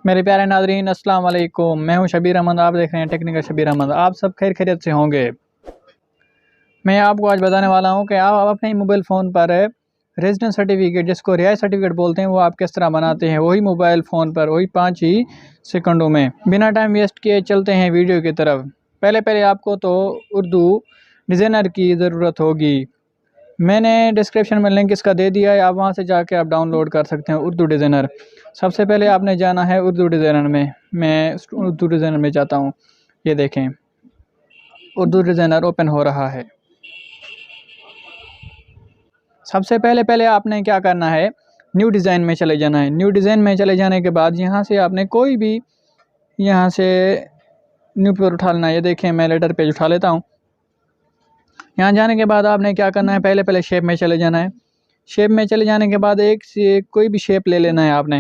मेरे प्यारे नाज़रीन अस्सलाम वालेकुम। मैं हूं शबीर अहमद, आप देख रहे हैं टेक्निकल शबीर अहमद। आप सब खैर खैरियत से होंगे। मैं आपको आज बताने वाला हूं कि आप अपने मोबाइल फ़ोन पर रेजिडेंस सर्टिफिकेट, जिसको रिहाइश सर्टिफिकेट बोलते हैं, वो आप किस तरह बनाते हैं, वही मोबाइल फ़ोन पर, वही 5 ही सेकंडों में। बिना टाइम वेस्ट किए चलते हैं वीडियो की तरफ। पहले आपको तो उर्दू डिज़ाइनर की ज़रूरत होगी। मैंने डिस्क्रिप्शन में लिंक इसका दे दिया है, आप वहां से जाके आप डाउनलोड कर सकते हैं उर्दू डिज़ाइनर। सबसे पहले आपने जाना है उर्दू डिज़ाइनर में। मैं उर्दू डिज़ाइनर में जाता हूं। ये देखें, उर्दू डिज़ाइनर ओपन हो रहा है। सबसे पहले आपने क्या करना है, न्यू डिज़ाइन में चले जाना है। न्यू डिज़ाइन में चले जाने के बाद यहाँ से आपने कोई भी यहाँ से न्यू पेज उठा लेना है। ये देखें, मैं लेटर पेज उठा लेता हूँ। यहाँ जाने के बाद आपने क्या करना है, पहले शेप में चले जाना है। शेप में चले जाने के बाद एक से कोई भी शेप ले लेना है आपने।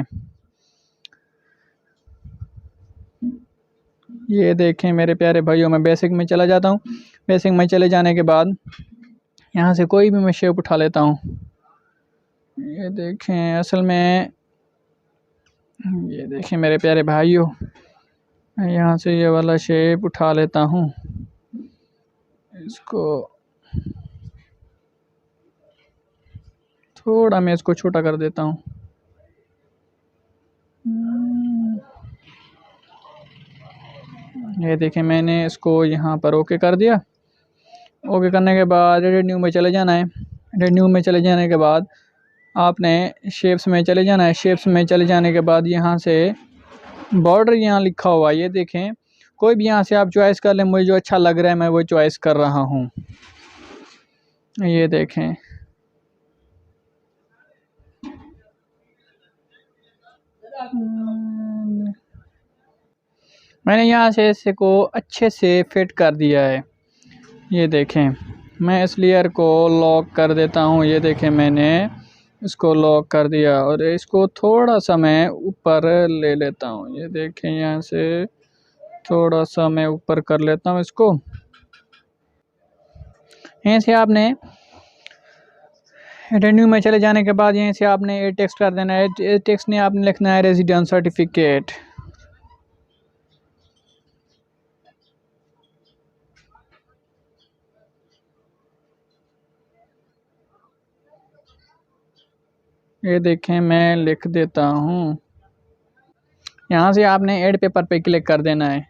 ये देखें मेरे प्यारे भाइयों, मैं बेसिक में चला जाता हूँ। बेसिक में चले जाने के बाद यहाँ से कोई भी मैं शेप उठा लेता हूँ। ये देखें, असल में ये देखें मेरे प्यारे भाइयों, मैं यहाँ से ये वाला शेप उठा लेता हूँ। इसको थोड़ा मैं इसको छोटा कर देता हूँ। ये देखें, मैंने इसको यहाँ पर ओके कर दिया। ओके करने के बाद एडिट न्यू में चले जाना है। एडिट न्यू में चले जाने के बाद आपने शेप्स में चले जाना है। शेप्स में चले जाने के बाद यहाँ से बॉर्डर यहाँ लिखा हुआ, ये देखें, कोई भी यहाँ से आप चॉइस कर लें। मुझे जो अच्छा लग रहा है मैं वो चॉइस कर रहा हूँ। ये देखें, मैंने यहाँ से इसको अच्छे से फिट कर दिया है। ये देखें, मैं इस लेयर को लॉक कर देता हूँ। ये देखें, मैंने इसको लॉक कर दिया और इसको थोड़ा सा मैं ऊपर ले लेता हूँ। ये देखें, यहाँ से थोड़ा सा मैं ऊपर कर लेता हूँ इसको। यहीं से आपने रेन्यू में चले जाने के बाद यहीं से आपने ए टेक्स्ट कर देना है। ए टेक्स्ट ने आपने लिखना है रेजिडेंस सर्टिफिकेट। ये देखें, मैं लिख देता हूँ। यहाँ से आपने ऐड पेपर पे क्लिक कर देना है।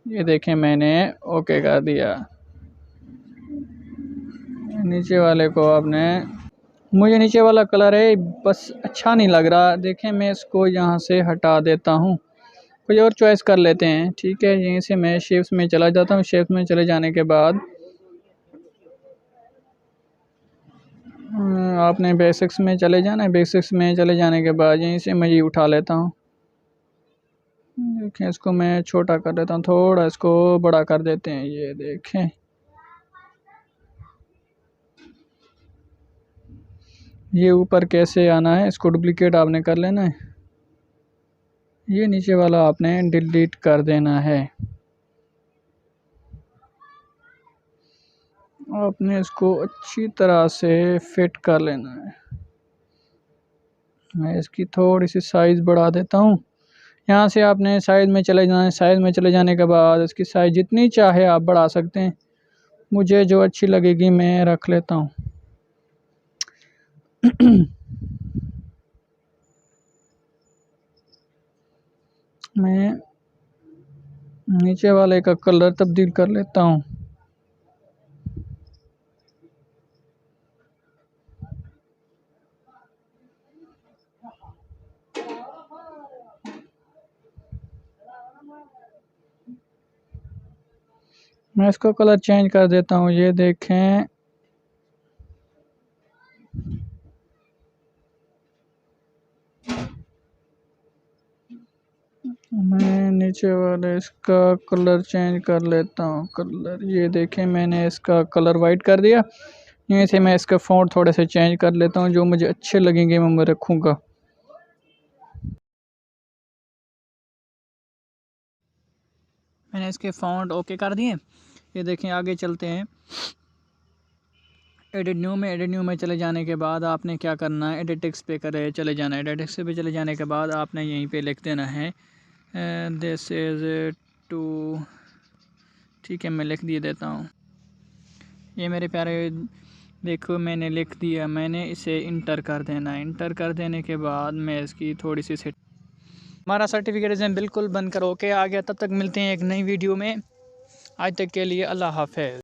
ये देखें, मैंने ओके कर दिया। नीचे वाले को आपने, मुझे नीचे वाला कलर है बस अच्छा नहीं लग रहा। देखें, मैं इसको यहाँ से हटा देता हूँ, कोई और चॉइस कर लेते हैं। ठीक है, यहीं से मैं शेप्स में चला जाता हूँ। शेप्स में चले जाने के बाद आपने बेसिक्स में चले जाना है। बेसिक्स में चले जाने के बाद यहीं से मैं ये उठा लेता हूँ। देखें, इसको मैं छोटा कर देता हूँ, थोड़ा इसको बड़ा कर देते हैं। ये देखें, ये ऊपर कैसे आना है, इसको डुप्लीकेट आपने कर लेना है। ये नीचे वाला आपने डिलीट कर देना है। आपने इसको अच्छी तरह से फिट कर लेना है। मैं इसकी थोड़ी सी साइज़ बढ़ा देता हूँ। यहाँ से आपने साइज़ में चले जाना है। साइज़ में चले जाने के बाद इसकी साइज़ जितनी चाहे आप बढ़ा सकते हैं। मुझे जो अच्छी लगेगी मैं रख लेता हूँ। मैं नीचे वाले का कलर तब्दील कर लेता हूँ। मैं इसको कलर चेंज कर देता हूँ। ये देखें, मैं नीचे वाले इसका कलर चेंज कर लेता हूँ। कलर, ये देखें, मैंने इसका कलर वाइट कर दिया। यहीं से मैं इसका फ़ॉन्ट थोड़े से चेंज कर लेता हूँ, जो मुझे अच्छे लगेंगे मैं रखूँगा। मैंने इसके फ़ॉन्ट ओके कर दिए। ये देखें, आगे चलते हैं। एडिट न्यू में चले जाने के बाद आपने क्या करना है, एडिट टेक्स्ट पे चले जाना है। एडिट टेक्स्ट पे चले जाने के बाद आपने यहीं पे लिख देना है दिस इज़ टू, ठीक है मैं लिख दिए देता हूँ। ये मेरे प्यारे देखो मैंने लिख दिया, मैंने इसे इंटर कर देना है। इंटर कर देने के बाद मैं इसकी थोड़ी सी सेट, हमारा सर्टिफिकेट बिल्कुल बनकर ओके आ गया। तब तक मिलते हैं एक नई वीडियो में। आज तक के लिए अल्लाह हाफ़िज़।